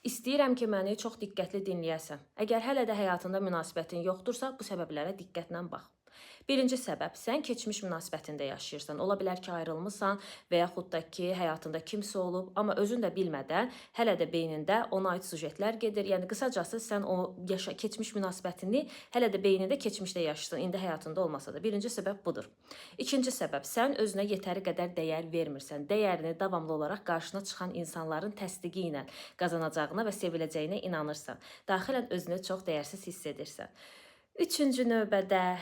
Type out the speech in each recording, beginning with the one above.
İstəyirəm ki, məni çox diqqətli dinləyəsən. Əgər hələ də həyatında münasibətin yoxdursa, bu səbəblərə diqqətlə bax. Birinci səbəb, sən keçmiş münasibətində yaşayırsan. Ola bilər ki, ayrılmısan və yaxud da ki, həyatında kimsə olub, amma özün də bilmədən hələ də beynində ona aid sujetlər gedir. Yəni qısacası sən o keçmiş münasibətini hələ də beynində keçmişdə yaşayırsan, indi həyatında olmasa da. Birinci səbəb budur. İkinci səbəb, sən özünə yetəri qədər dəyər vermirsən. Dəyərini davamlı olaraq qarşına çıxan insanların təsdiqi ilə qazanacağına və seviləcəyinə inanırsan. Daxilən özünü çox dəyərsiz hiss edirsən. Üçüncü növbədə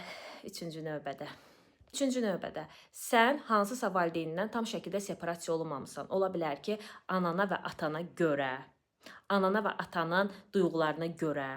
sən hansısa valideynindən tam şəkildə separasiya olunmamısan. Ola bilər ki, anana və atana görə, anana və atanın duyğularına görə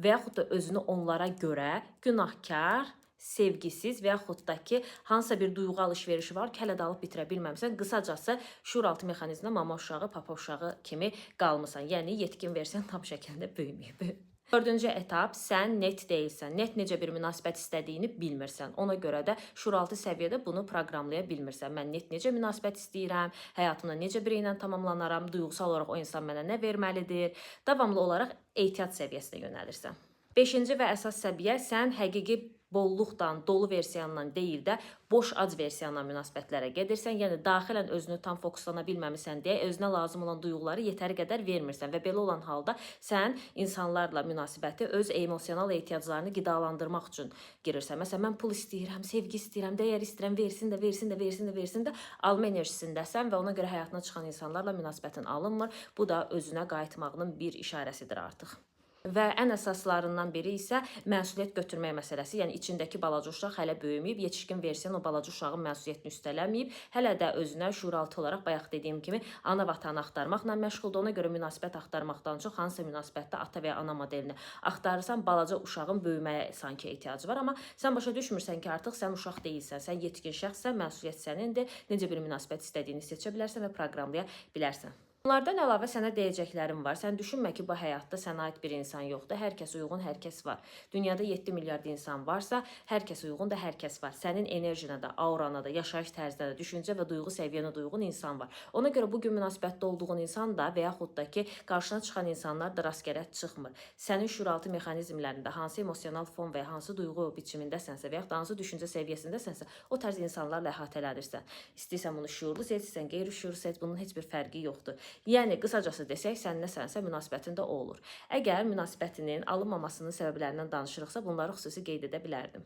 və yaxud da özünü onlara görə günahkar, sevgisiz və yaxud da ki, hansısa bir duyğu alış-verişi var ki, hələ də alıb bitirə bilməmsən. Qısacası, şuuraltı mexanizmdə mama uşağı, papa uşağı kimi qalmısan. Yəni, yetkin versən tam şəkildə böyüməyib. Dördüncü etap, sən net deyilsən. Net necə bir münasibət istədiyini bilmirsən. Ona görə də şuuraltı səviyyədə bunu proqramlaya bilmirsən. Mən net necə münasibət istəyirəm, həyatımda necə biri ilə tamamlanaram, duyğusal olaraq o insan mənə nə verməlidir. Davamlı olaraq ehtiyat səviyyəsinə yönəlirsən. Beşinci və əsas səviyyə, sən həqiqi bolluqdan, dolu versiyandan deyil də, boş ac versiyandan münasibətlərə gedirsən. Yəni, daxilən özünü tam fokuslana bilməmisən deyə özünə lazım olan duyğuları yetəri qədər vermirsən və belə olan halda sən insanlarla münasibəti öz emosional ehtiyaclarını qidalandırmaq üçün girirsən. Məsələn, mən pul istəyirəm, sevgi istəyirəm, dəyər istəyirəm, versin də, alma enerjisindəsən və ona görə həyatına çıxan insanlarla münasibətin alınmır. Bu da özünə qayıtmağının bir işarəsidir artıq. Və ən əsaslarından biri isə məsuliyyət götürmək məsələsi. Yəni, içindəki balaca uşaq hələ böyüməyib, yetişkin versiyan o balaca uşağın məsuliyyətini üstələməyib, hələ də özünə şuuraltı olaraq, bayaq dediyim kimi, ana vatanı axtarmaqla məşğuldur. Ona görə münasibət axtarmaqdan çox hansısa münasibətdə ata və ya ana modelini axtarırsan, balaca uşağın böyüməyə sanki ehtiyacı var. Amma sən başa düşmürsən ki, artıq sən uşaq deyilsən, sən yetkin şəxssən, məsuliyyət sənindir, necə bir münasibət istədiyini seçə bilərsən və proqramlaya bilərsən. Bunlardan əlavə sənə deyəcəklərim var. Sən düşünmə ki, bu həyatda sənə aid bir insan yoxdur. Hər kəs uyğun, hər kəs var. Dünyada 7 milyard insan varsa, hər kəs uyğun da hər kəs var. Sənin enerjinə də, aurana da, yaşayış tərzinə də, düşüncə və duyğu səviyyənə uyğun insan var. Ona görə bugün münasibətdə olduğun insan da və yaxud da ki, qarşına çıxan insanlar da rastgele çıxmır. Sənin şuuraltı mexanizmlərində hansı emosional fon və ya hansı duyğu biçimindəsənsə və yaxud da hansı düşüncə səviyyəsindəsənsə, o tərz insanlarla əhatələnirsən. İstəyirsən bunu şuurlu seç, istəyirsən qeyri-şuurlu seç, bunun heç bir fərqi yoxdur. Yəni, qısacası desək, sən nəsənsə münasibətində o olur. Əgər münasibətinin alınmamasının səbəblərindən danışırıqsa, bunları xüsusi qeyd edə bilərdim.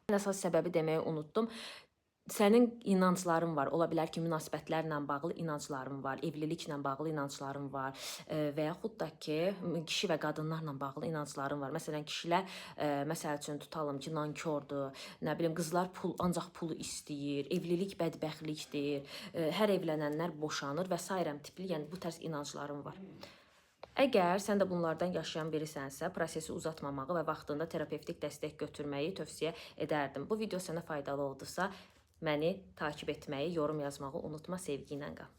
Ən əsas səbəbi deməyi unutdum. Sənin inancların var. Ola bilər ki, münasibətlərlə bağlı inancların var, evliliklə bağlı inancların var və yaxud da ki, kişi və qadınlarla bağlı inancların var. Məsələn, kişilər, məsəl üçün tutalım ki, nankordur, nə bilim, qızlar ancaq pulu istəyir, evlilik bədbəxtlikdir, hər evlənənlər boşanır və s. tipli, yəni bu tərz inancların var. Əgər sən də bunlardan yaşayan birisənsə, prosesi uzatmamağı və vaxtında terapevtik dəstək götürməyi tövsiyə edərdim. Bu video sənə faydalı oldusa, məni takib etməyi, yorum yazmağı unutma, sevgi ilə qal.